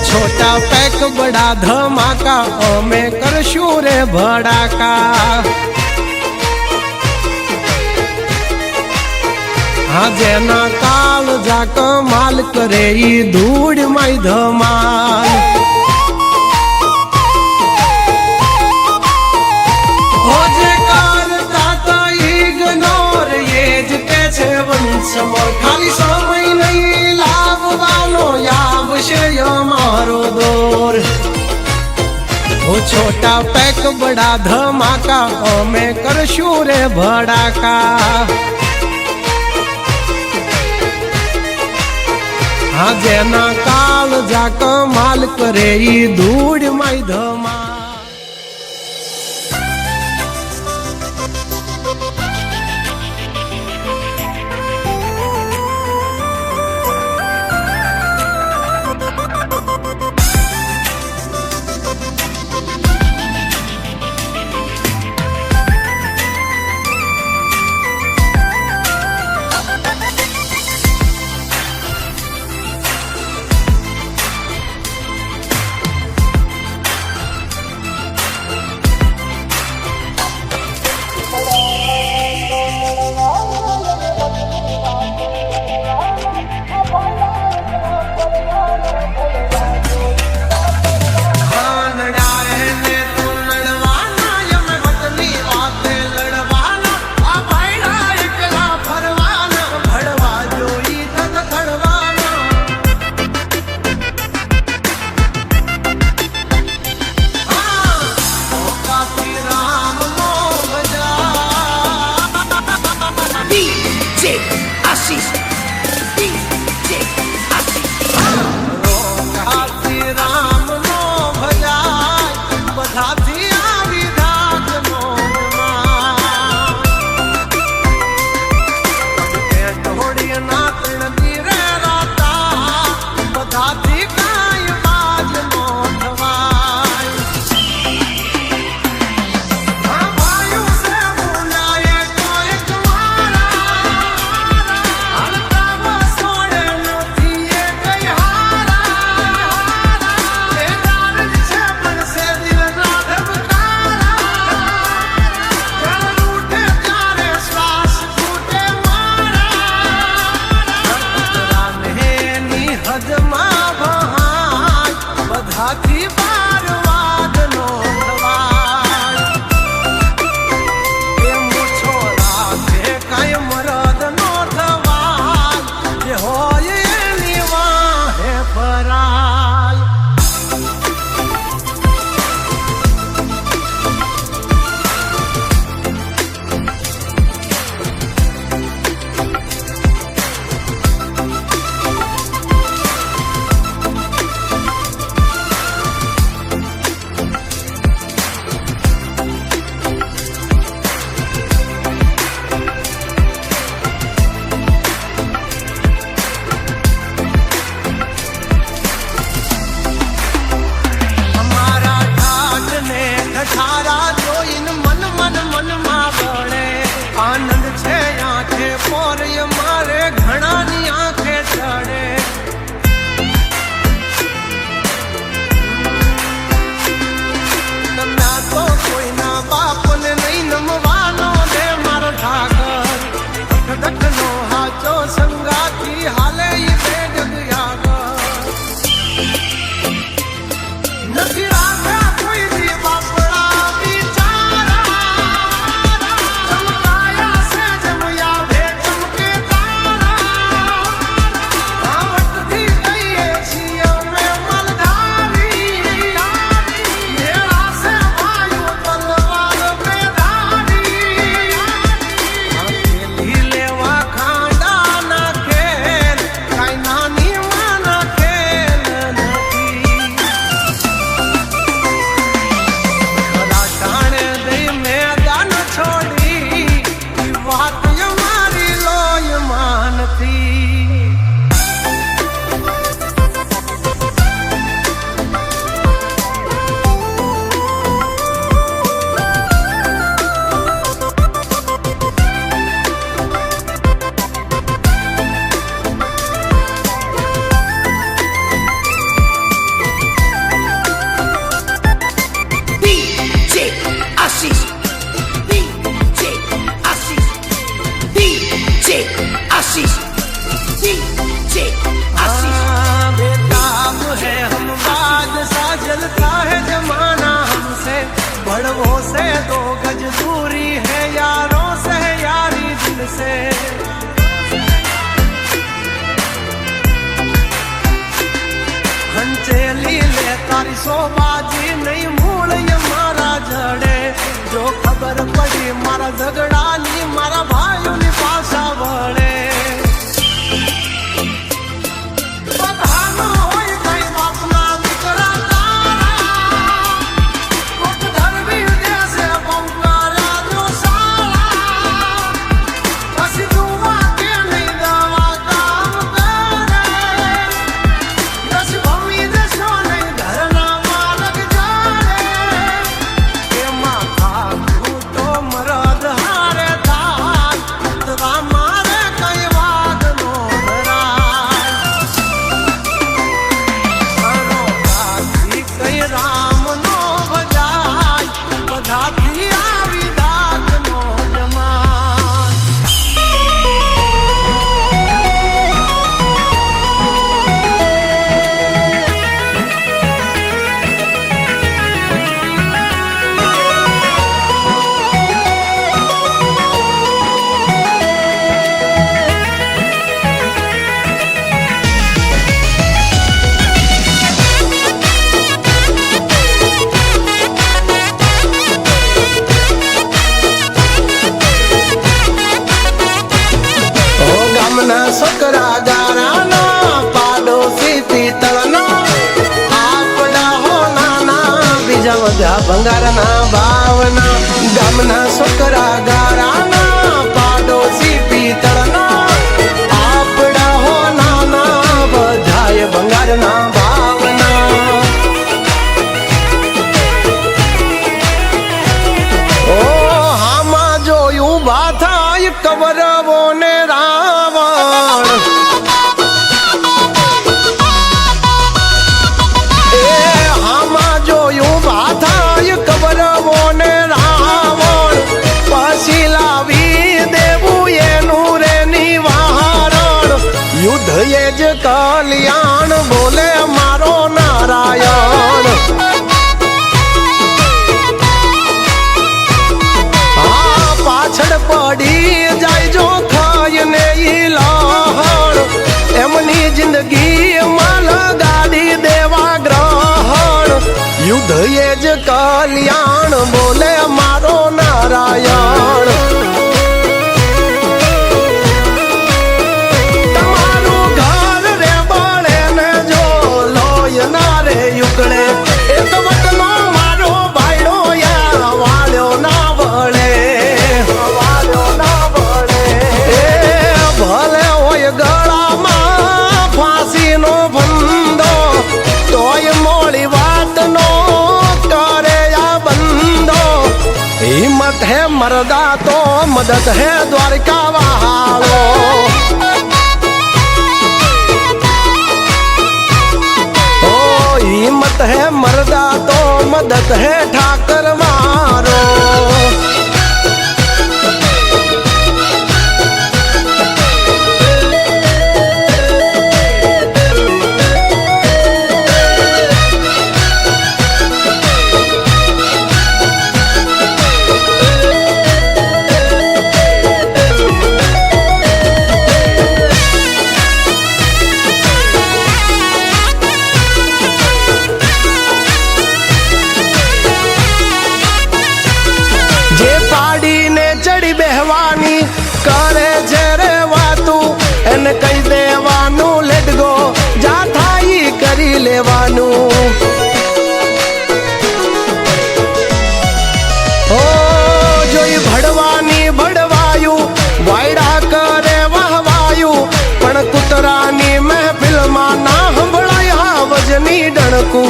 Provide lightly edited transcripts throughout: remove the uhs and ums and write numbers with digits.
छोटा पैक बड़ा धमाका ओमे करशू रे भड़ाका। हाँ जेना काल जा कमाल करे ई धूड़ माई धमाल। हो जे करता तो इग्नोर ये ज के छे वंश मोर खाली समय नहीं लाभवानो याब से मारो दौर। वो छोटा पैक बड़ा धमाका ओमे करशू रे भड़ाका। हाँ जेना काल जा कमाल करे ई धूड़ माई धमाल। आशीष डीजे आशीष। बेताब है हम बादशाह, जलता है जमाना हमसे, बड़वों से 2 गज दूरी है, यारों से है यारी दिल से। हंचेली ले तारी सोबाजी नहीं मूल ये मारा जड़े, जो खबर पड़ी मारा झगड़ा नी मारा भाइयों नी पासा बड़े। છોકરા ગારાનો પાડોશી પિત્તળનો, આપડા હો નાના બીજા બધા ભંગારના ભાવના। ગામના છોકરા ગારાના પાડોશી પિત્તળનો, આપડા હો નાના બધાય ભંગારના ભાવના। ઓ હામાં જોયું બાથાય કવરવો ને કલ્યાણ બોલે મારો નારાયણ। હા પાછળ પડી જાય જો ખાઈને ઈ લહણ, એમની જિંદગી માં લગાડી દેવા ગ્રહણ। યુદ્ધ એ જ કલ્યાણ બોલે મારો નારાયણ। हिम्मत है मर्दा तो मदद है द्वारका वालो। ओ हिम्मत है मर्दा तो मदद है ठाकर मारो। करे जरे वातू एने कई देवानू लेट गो जा थाई करी लेवानू। ओ जोई भड़वानी भड़वायू वायड़ा करे वहवायू, पण कुतरानी महफिल मा ना हंभळाया वजनी डणकू।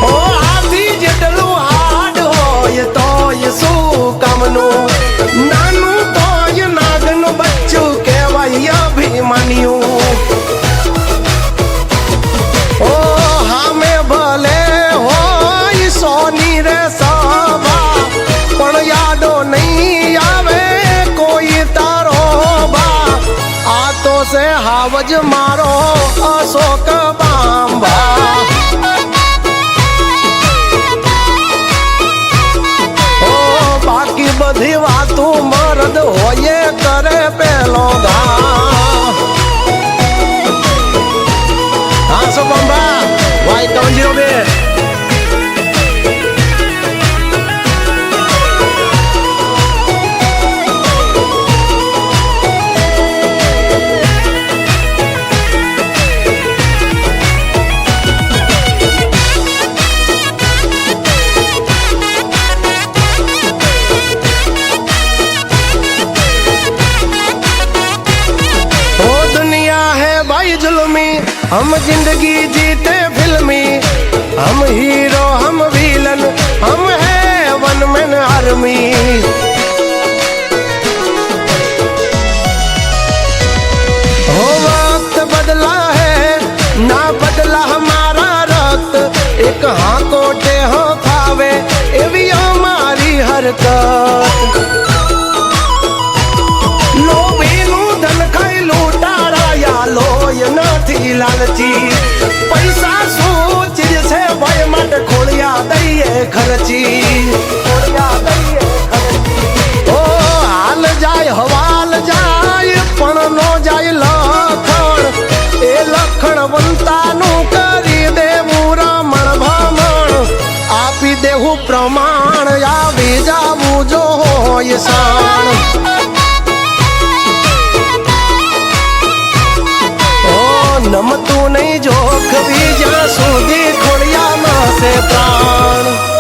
ओ आधी जेटलू हाड होय तोय सू कामनू, नानू तोय नागनु बच्चू केवाय अभिमान्यू। ओ हामे भले होय सोनी रे सभा, पण यादो नहीं आवे कोई ता આવજ મારો અશોક બાંભા ઓ બાકી બધી વાતું મરદ હોય કરે પેલો ઘા હા બાંભા વાય 702 हम जिंदगी जीते फिल्मी हम हीरो हम विलन हम है वन मैन आर्मी हो वक्त बदला है ना बदला हमारा रक्त एक हाँ कोटे हो खावे एवी हमारी हरकत लालची पैसा શું ચીજ છે ભાઈ માટે ખોળિયા દઈએ ખર્ચી ઓ હાલ જાય હવાલ જાય પણ નો જાય લખણ એ લખણ વંતાનું કરી દેવું રમણ ભમણ આપી દેવું પ્રમાણ આવી જાવું જો હોય સાણ નમતું નહીં જોખવી જ્યાં સુધી ખોડિયામાં છે પ્રાણ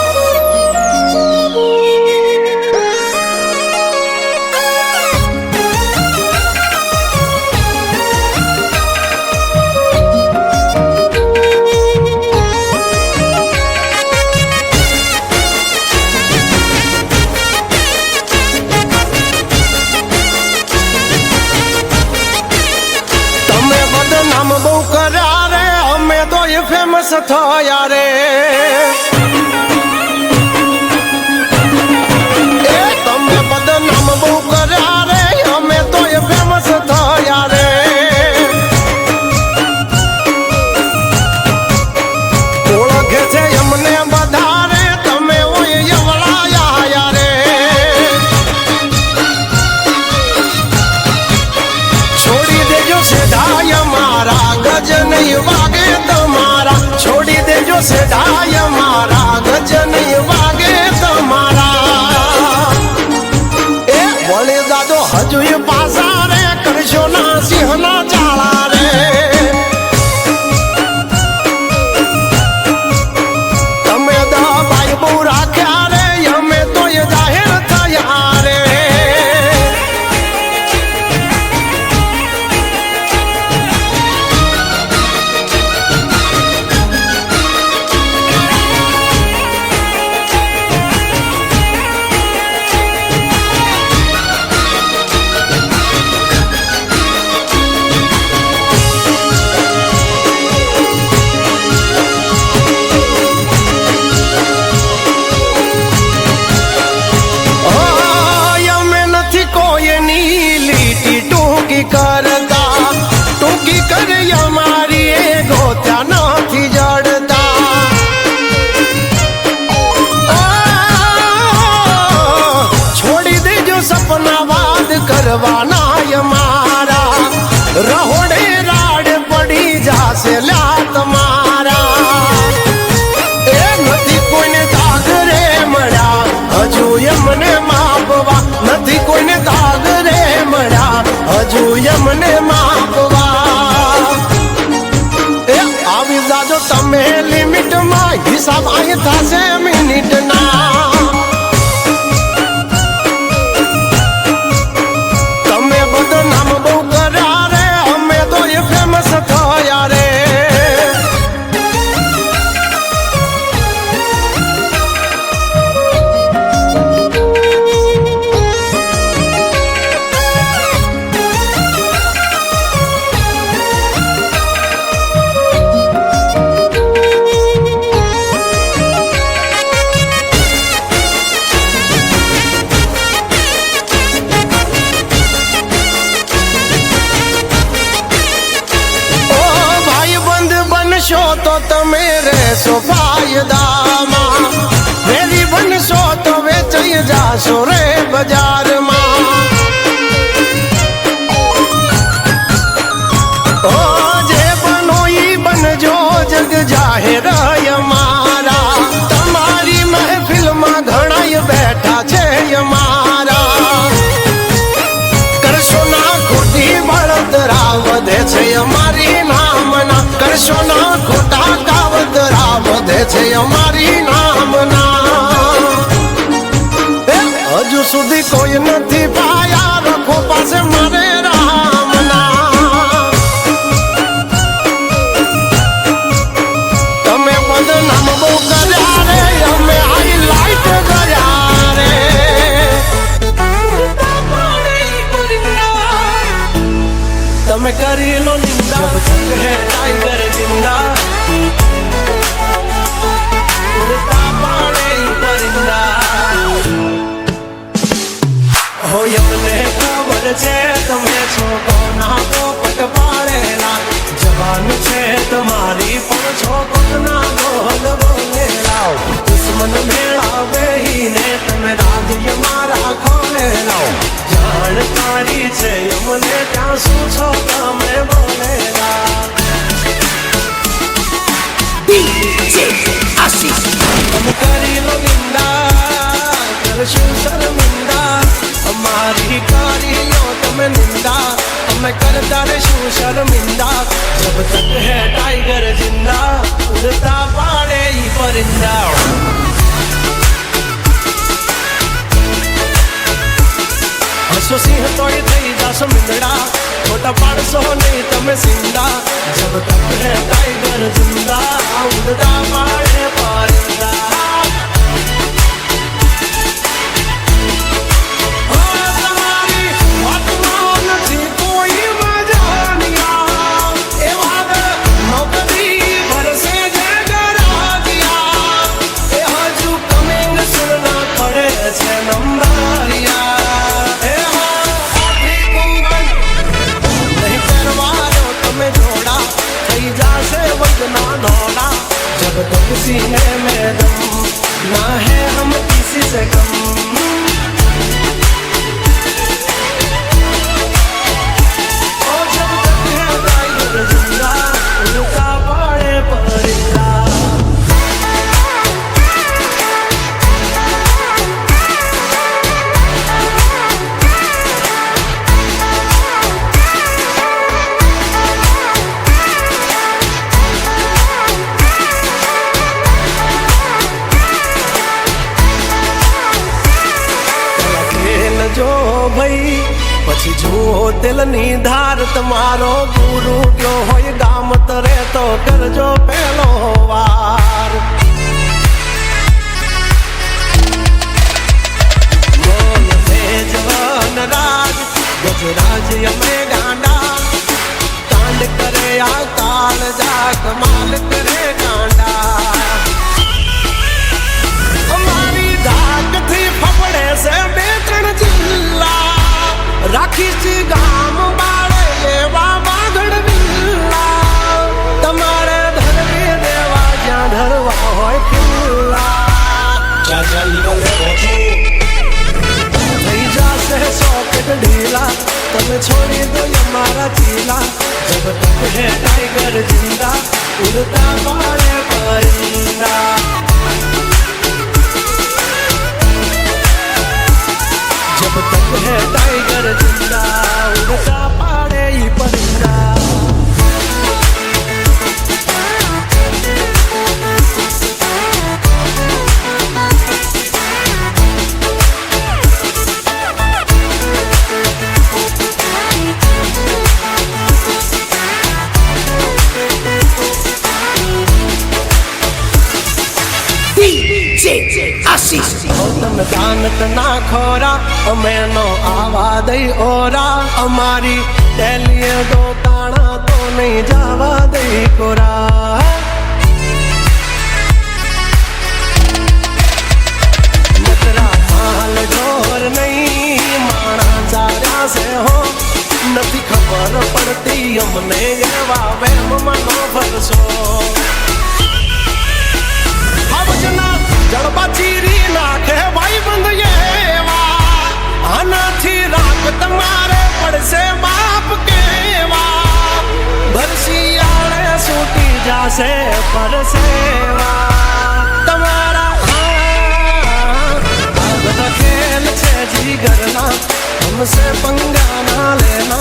फेमस थया रे ए तमे बदनाम बहू कर्या रे અમે તો એ ફેમસ થયા રે ઓળખે છે અમને બધા રે તમે ઓય યવળાયા રે છોડી દેજો સેધાય મારા ગજ નહીં વાગે છોડી દેજો સેધાય મારા ગજ નહીં વાગે તમારા એ વળી દાદો હજુ પાસા રે કરશો ના સિંહના ચાળા રે તમે દબાઈ બહુ રાખ્યા રે અમે તો એ જાહેર થયા રે करता टूकी कर हमारी गोत्या नहीं जड़ता छोड़ी दे जो सपना वाद करवाना हमारा रहोड़े राड पड़ी जासे ल्या तुम्हारा ए नहीं कोई दाग रे मड़ा हजू यमने मापवा नहीं कोई दाग रे मड़ा हजू यमने मापवा ए આવી જાજો તમે લિમિટ માં હિસાબ અહીં થશે મિનિટ ના તમે બદનામ બહુ કર્યા રે અમે તો એ ફેમસ થયા રે તો તમે રહેશો ફાયદામાં, વેરી બનશો તો વેચાઈ જાશો રે બજારમાં. ઓ જે બનો ઈ બનજો જગ જાહેર અમારા, તમારી મહેફિલમાં ઘણાય બેઠા છે અમારા. કરશો ના ખોટી બળતરા વધે છે અમારી નામના, કરશો ના ખોટા કાવતરા વધે છે અમારી નામના. હજુ સુધી કોઈ નથી પાયા, રખો પાસે મારે રામના. તમે બદનામ બહુ કર્યા રે, અમે હાઈલાઈટ કર્યા રે. તમે કરી લો નિંદા, હે ટાઈગર જિંદા, ઉડતા પાડે પરિંદા. હોય અમને ખબર છે તમે છો કોના પોપટ પાડેલા, જવાન છે તમારી પણ છો કોના બોલ બોલેલા. દુશ્મન મેળા બેહીને તમે રાજ્ય મારા ખોલેલા, જાણકારી છે અમને ત્યાં શું છો તમે બોલેલા. DJ Assis. તમે કરી લો નિંદા, કરશું શર્મિંદા, અમારી કરી લો તમે નિંદા, અમે કરતા રહેશું શર્મિંદા. જબ તક હે ટાઈગર જિંદા, ઉડતા પાડે ઈ પરિંદા. હસો સિંહ તોય થઈ જાશો મીંદડા, ખોટા પાડશો નહીં તમે સિંદા. જબ તક હે ટાઈગર જિંદા, ઉડતા પાડે પરિંદા. તમારી વાતમાં નથી કોઈ મજાનિયા, એ વાત નોકરી ભરસે જે ગરાજિયા, એ હજુ કમિંગ સુરના પડે છે નંબરિયા. वजना धोला, जब तक सीने में दम ना है हम किसी से कम. ओ जब तक है टाइगर जिंदा, उड़ता पाड़े परिंदा. જો ભાઈ પછી જુઓ દિલની ધાર, તમારો ગુરુ ગયો હોય ગામ તરે તો કરજો પેલો વાર. બોલ જવાન રાજ ગજરાજ અમે ગાંડા, કાંડ કરે આ કાલ જા કમાલ કરે કાંડા. અમારી ધાકથી ફફડે છે બે ત્રણ જિલ્લા, રાખીશ ગામ બાળે એવા બાગડ વિલ્લા. તમારે ધરવી દેવા જ્યાં ધરવા હોય ખુલ્લા. થઈ જશે સોકેટ ઢીલા, તમે છોડી દો અમારા ચીલા. જબ તક હે ટાઈગર જિંદા, ઉડતા પાડે પરિંદા. जब तक है टाइगर जिंदा, उड़ता पाड़े ही परिंदा. DJ Assis. તમે દાનત ના ખોરા, અમે નો આવા દઈ ઓરા, અમારી ટેલીએ દો તાણા તો નહીં જવા દઈ કોરા. નકરા માલ ઢોર નહીં માણા ચાર્યા છે હો, નથી ખબર પડતી અમને એવા વહેમમાં ન ભરશો. આવજના જડબા ચીરી નાખે ભાઈબંધ એવા, આનાથી રાખ તમારે પડશે બાપ કેવા. ભરશિયાળે છૂટી જાશે પરસેવા તમારા. આ બધા ખેલ છે જીગરના, हमसे पंगा ना लेना.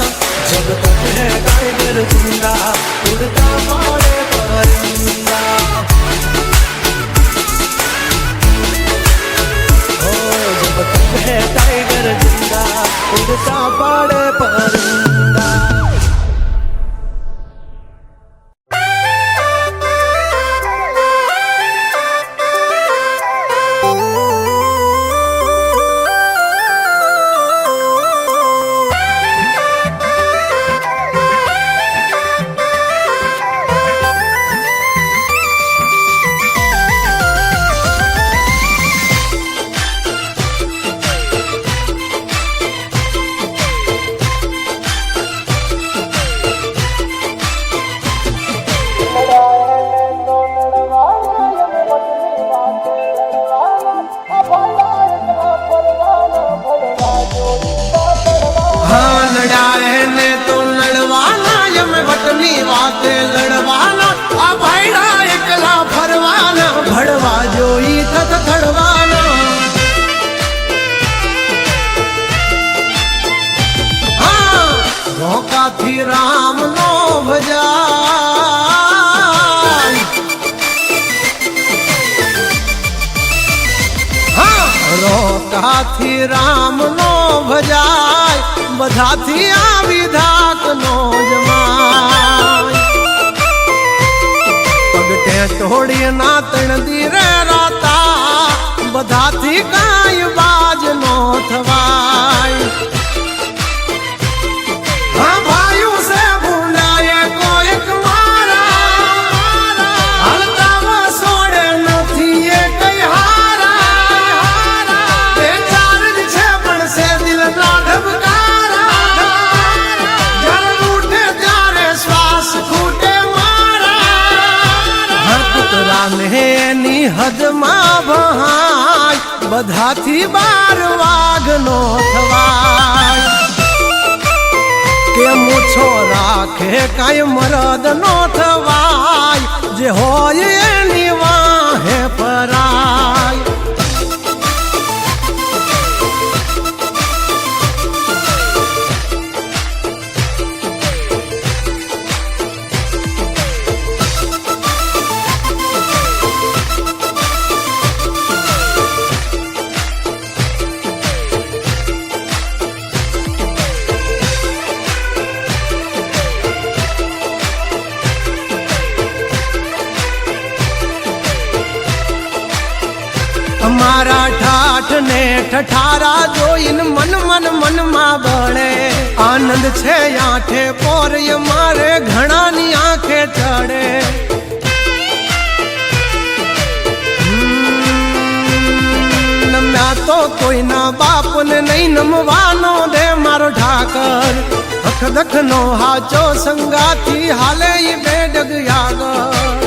जब तक है टाइगर जिंदा उड़ता मारे परिंदा. ओ जब तक है टाइगर जिंदा उड़ता मारे परिंदा. राम नो भजाय, हाँ रोकाथी राम नो भजाय, बधाथी आवी धाक नो जमाय. पगटे तोड़ी ना तण दी रे राता, बधाथी काई बाज नो थवाय. हद માં ભહાય, બધાથી બાર વાગ નો થવાય. કે મૂછો રાખે કાંઈ મરદ નો થવાય, જે હોય એની વાહે પરાય. અમારા ઠાઠ ને ઠઠારા જોઈને મન મન મનમાં બળે. આનંદ છે આંખે પોરય મારે ઘણાની આંખે ચડે. નમ્યા તો કોઈના બાપને નહીં નમવાનો દે મારો ઠાકર. અખ દખ નો હાચો સંગાથી હાલે ઈ બેડગ યાગર.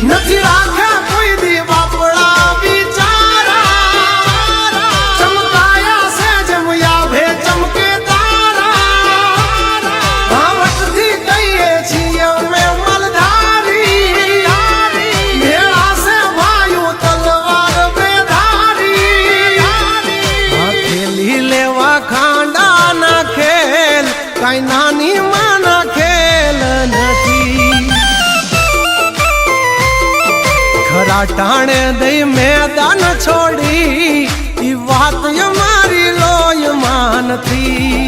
નથી રાખ્યા કોઈ દી બાપડા બિચારા, ચમકાયા છે જમયા ભે ચમકે તારા. ભાવટથી કહીએ છીએ અમે મલધારી, મેળા છે વાયુ તલવાર બેધારી. ખેલી લેવા ખાંડા ના ખેલ કાંઈ નાની માના ખેલ નથી. ખરા ટાણે દઈ મેદાન છોડી, ઈ વાત અમારી લોયમાં નથી.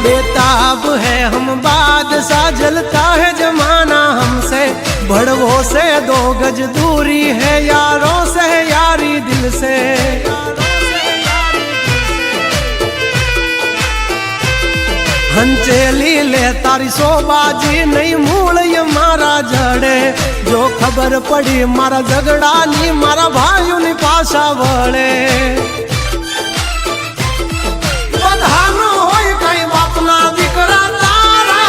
बेताब है हम बादशाह, जलता है जमाना हमसे, भड़वों से 2 गज दूरी है, यारों से यारी दिल से। हंचेली ले तारी सोबाजी नहीं मूल ये मारा जड़े, जो खबर पड़ी मारा झगड़ा नी मारा भाइयों नी पासा वड़े। बधानो होय कई बापना दीकरा तारा,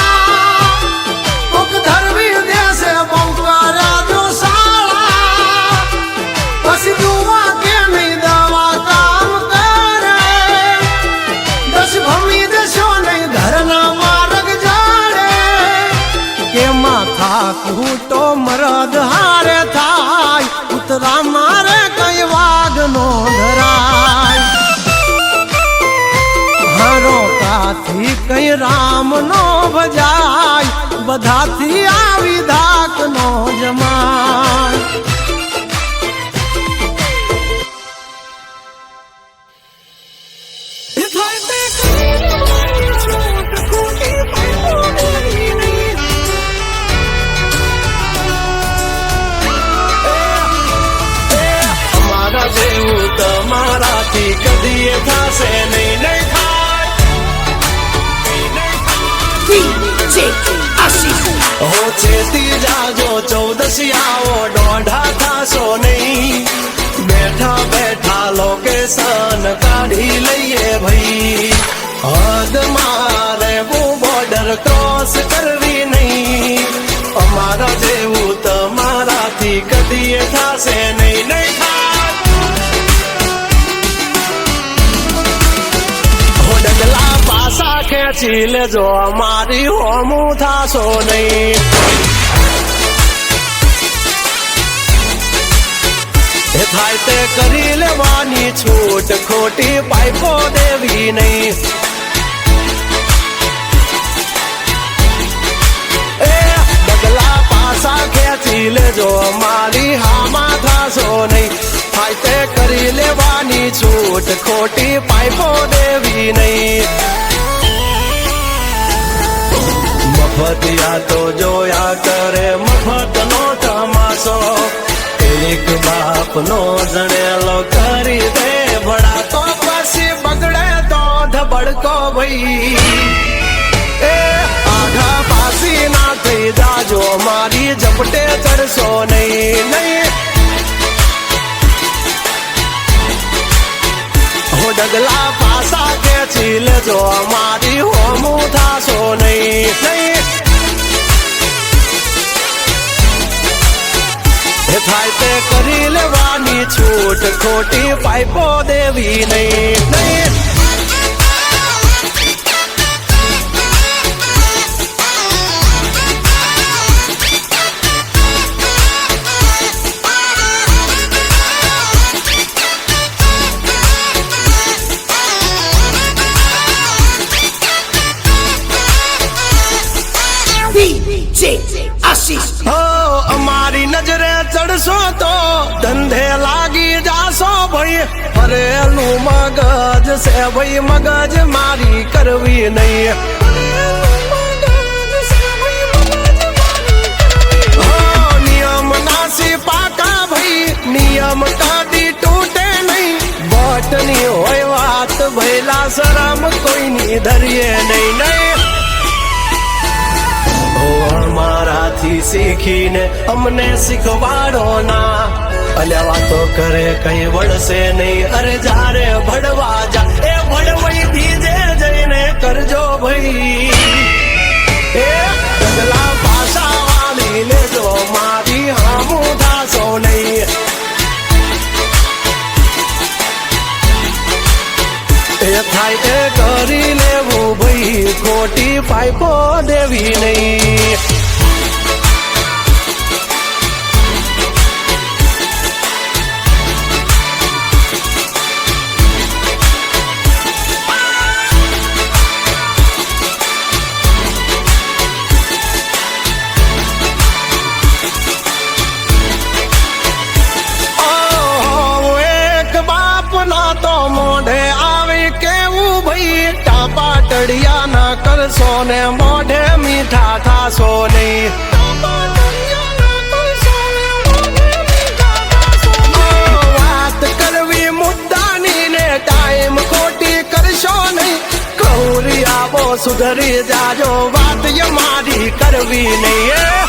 कोक धरवी देश बंकारा जो साला, बस दुआ के नहीं दवा काम करे, 10 भमी देशो नहीं धरना मार्ग जाड़े, के माथा कूटो मरद हारे थाय, उतरा मारे कई वाग नो धराय। हारो काथी कई राम नो भजाय, बधाथी आवी धाक नो जमाय। અમારા જેવું તમારાથી કદીએ થાશે નહીં, નહીં થાય। DJ Ashish. હો છેતી જાજો 14 આવો, દોઢા થાશો નહીં, બેઠા બેઠા લોકેશન કાઢી લઈએ ભાઈ। હદ મારે બોર્ડર ક્રોસ કરવી નહીં, અમારા જેવું તમારાથી કદીએ થાશે નહીં, નહીં થાય। હો ડગલા પાસા ખેંચી લેજો, અમારી હોમું થાશો નહીં। એ થાય તે કરી લેવાની છૂટ, ખોટી પાઇપો દેવી નહીં। એ ડગલા પાસા ખેંચી લેજો, અમારી હામાં થાશો નહીં, થાય તે કરી લેવાની છૂટ, ખોટી પાઇપો દેવી નહીં। મફતિયા તો જોયા કરે મફત નો તમાશો, એક બાપ નો જણેલો કરી દે ભડા, તો પછી બગડે તો ધબડકો ભાઈ। એ આઘા પાસી ના થઈ જાજો, મારી ઝપટે ચડશો નહીં, નહીં। હો ડગલા પાસા ખેંચી લેજો, અમારી હોમું થાશો નહીં, નહીં। એ થાય તે કરી લેવાની છૂટ, ખોટી પાઇપો દેવી નહીં, નહીં। DJ Ashish. હો અમારી નજરે ચડશો તો ધંધે લાગી જાશો ભાઈ, ફરેલું મગજ છે ભાઈ, મગજ મારી કરવી નહીં। હો નિયમ નાસી પાકા ભાઈ, નિયમ કદી તૂટે નહીં, બટની હોય વાત ભૈલા શરમ કોઈની ધરીએ નહીં, નહીં। અમારાથી શીખીને અમને શીખવાડો ના, અલ્યા વાતો કરે કઈ વળશે નહીં, અરે જારે ભડવા જા એ ભડવાઈ બીજે જઈને કરજો ભાઈ। એ ડગલા પાસા વાળી લેજો, મારી હામું થાશો નહીં। એ થાય એ કરી લેવું ભાઈ, ખોટી પાઇપો દેવી નહીં। મોઢે આવી કેવું ભાઈ, પાટડિયા ના કરશો ને મોઢે મીઠા થાશો નહીં. વાત કરવી મુદ્દાની ને ટાઈમ ખોટી કરશો નહીં. કૌરી આવો સુધરી જાજો વાત મારી કરવી નહીં.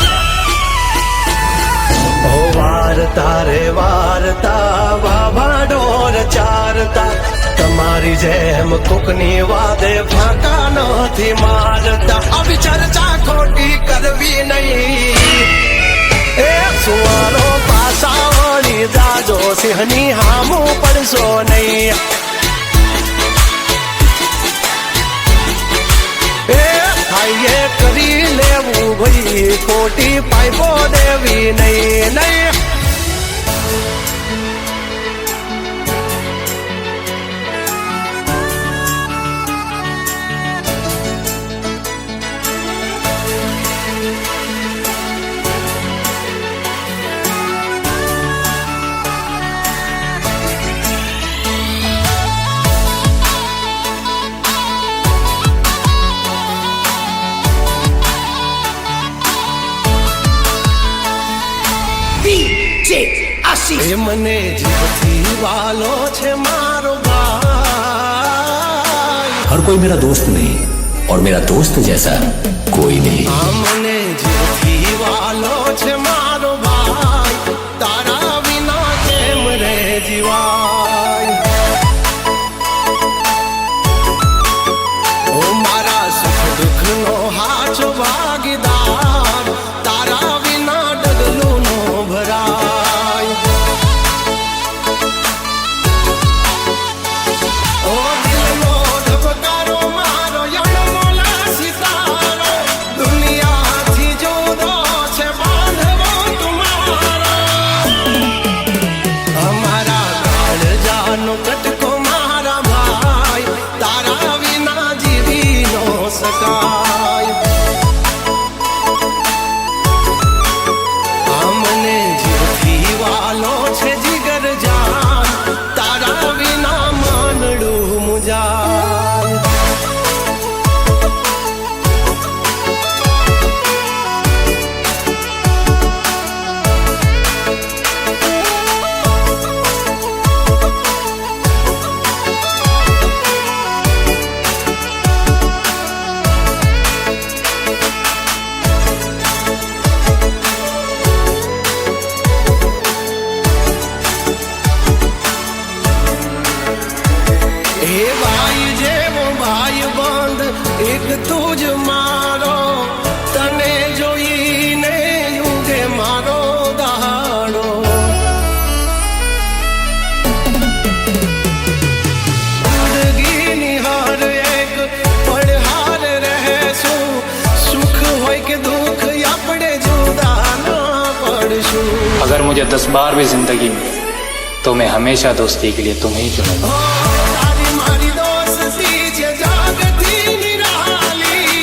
ઓ વાર્તા રે વાર્તા વાવા ઢોર ચારતા તમારી જેમ કોકની વાદે ફાંકા નથી મારતા. આવી ચર્ચા ખોટી કરવી નહીં. એ સુવારો પાસા વળી જાજો સિંહની હામું પડશો નહીં. એ હાઈએ કરી લેવું ભાઈ ખોટી પાઇપો દેવી નહીં નહીં. DJ Ashish. એ મને જીવથી વાલો છે મારો ભાઈ. हर कोई मेरा दोस्त नहीं और मेरा दोस्त जैसा कोई नहीं. આ મને જીવથી વાલો છે મારો ભાઈ. તારા વિના કેમ રે જીવાય. ઓ મારા સુખ દુઃખનો હાચો ભાગીદાર. તારા વિના ડગલું નો ભરાય. ઓ દિલનો ધબકારો મારો યણમોલા સિતારો. દુનિયાથી જુદો છે બાંધવો તુમારો. અમારા કાળજાનો કટકો મારા ભાઈ. તારા વિના જીવી નો શકાય. આ મને જીવથી વાલો છે જીગર જાન. તારા વિના માનડું મુજાય. એ ભાઈ જેવો ભાઈ બંધ એક તું જ મારો. તને જોઈને યુગે મારો દાડો. જિંદગીની હર એક પડહાર રહેશું. સુખ હોય કે દુઃખ આપણે જુદા ના પડશું. अगर मुझे 10 बार भी जिंदगी मिले तो मैं हमेशा दोस्ती के लिए तुम्हें ही चुनूंगा. તારી મારી દોસ્તી છે જાગતી નિરાલી.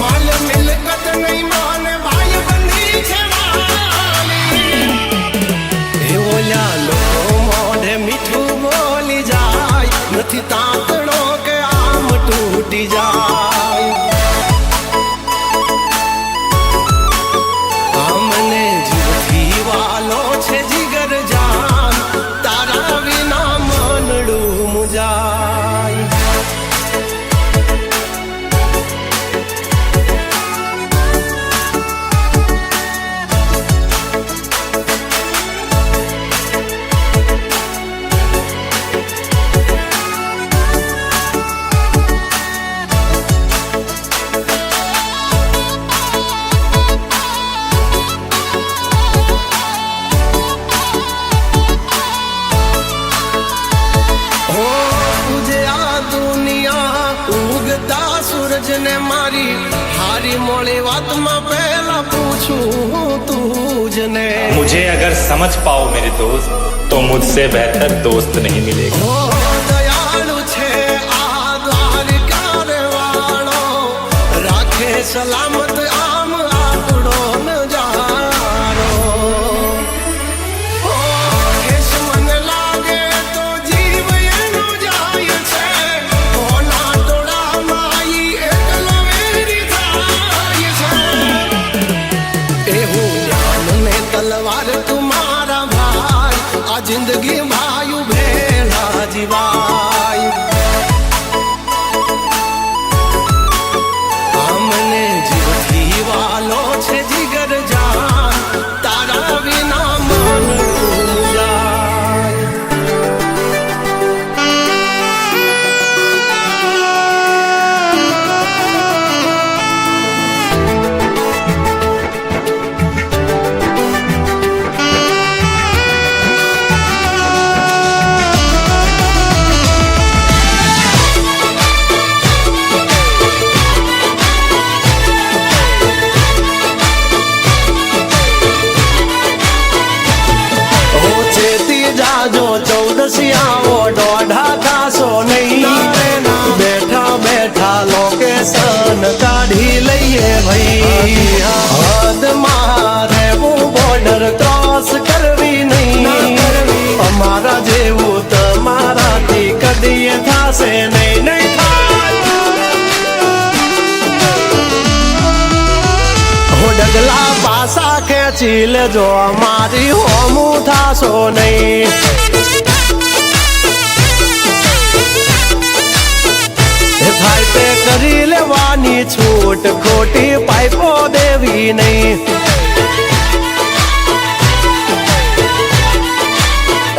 માલ મિલકત નહીં માને ભાઈ બંધી છે વાલી. એ ઓલા લોકો મોઢે મીઠું બોલી જાય. નથી તાતણો કે આમ તૂટી જાય. આ મને જીવથી વાલો છે જીગર જાન. તારા વિના માનડું મુજાય. હો તુજે આ દુનિયા ઉગતા સૂરજને મારી હારી મોળી વાતમાં પહેલા પૂછું હું તુજને. मुझे अगर समझ पाओ मेरे दोस्त तो मुझसे बेहतर दोस्त नहीं मिलेगा. ઓ દયાળુ છે આ દ્વારકા રે વાળો. રાખે સલામત આમ આપણો નજારો. ઓ કેસ મને લાગે તો જીવ એનો જાય છે. ઓના ટોળામાં પેલા લોકેશન કાઢી લઈએ ભાઈ હદ મારે બોર્ડર ક્રોસ કરવી નહીં અમારા જેવું તમારાથી કદી થશે નહીં નહીં થાય હો ડગલા પાસા ખેંચી લેજો અમારી હોમું થાશો નહીં થાય તે કરી લેવાની છૂટ ખોટી પાઇપો દેવી નહીં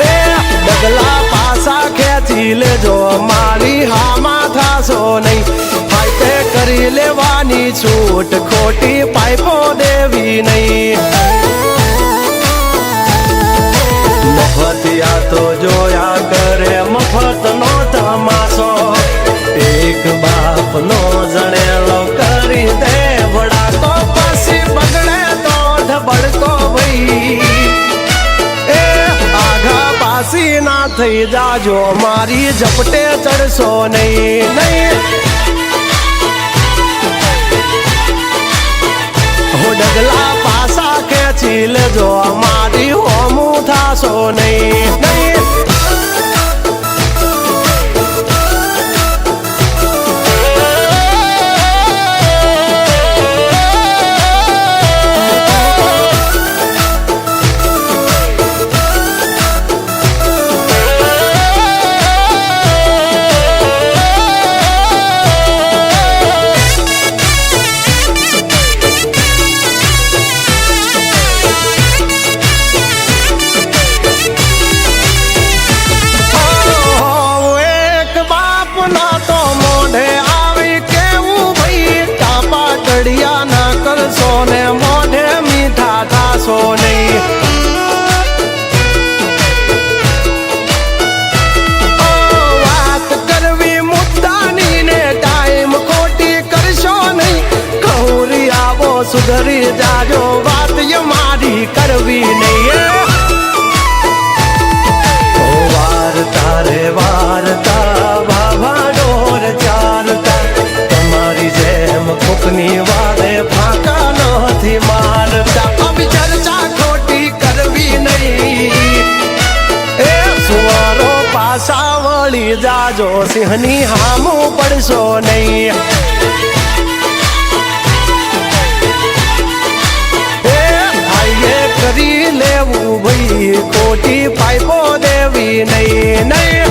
એ ડગલા પાસા ખેંચી લેજો મારી હામાં થાશો નહીં થાય તે કરી લેવાની છૂટ ખોટી પાઇપો દેવી નહીં મફતિયા તો જોયા કરે મફત નો તમાશો એક બાપ નો જણેલો કરી દે વડા તો પછી બગડે તો ઢબડકો ભાઈ એ આઘા પાસી ના થઈ જાજો મારી ઝપટે ચડશો નહીં નહીં હો ડગલા પાસા ખેંચી લેજો મારી હોમું થાશો નહીં નહીં સોને મોઢે મીઠા થાશો નહીં વાત કરવી મુદ્દાની ને ટાઈમ ખોટી કરશો નહીં કૌરી આવો સુધરી જાજો વાત મારી કરવી નહીં વાર્તા રે વાર્તા બાબા ડોર ચાલતા તમારી જેમ કોકની વારે ફાકા નથી મારતા અભી ચર્ચા ખોટી કરવી નહીં એ સુવારો પાસા વળી જાજો સિંહની હામું પડશો નહીં એ આઈએ કરી લેવું ભાઈ ખોટી પાઇપો દેવી નહીં નહીં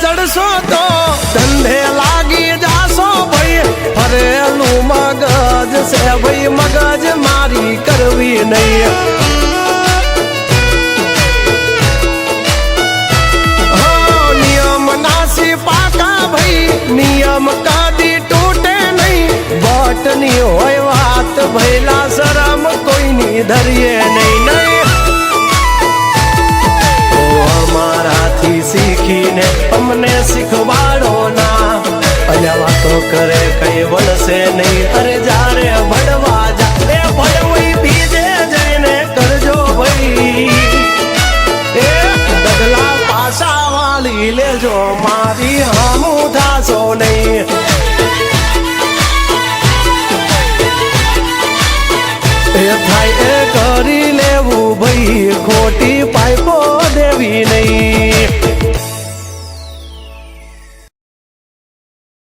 ચડશો તો ધંધે લાગી જાશો ભાઈ ફરેલું મગજ છે ભાઈ મગજ મારી કરવી નહીં નિયમ નાસી પાકા ભાઈ નિયમ કદી તૂટે નહીં બટની હોય વાત ભૈલા શરમ કોઈની ધરીએ નહીં નહીં અમારાથી શીખીને અમને શીખવાડો ના અલ્યા વાતો કરે કઈ વળશે નહીં અરે જારે ભણવા જા એ ભણવી બીજે જઈને કરજો ભાઈ એ ડગલા પાસા વાળી લેજો મારી હામું થાશો નહીં એ થાય એ કરી લેવું ભાઈ ખોટી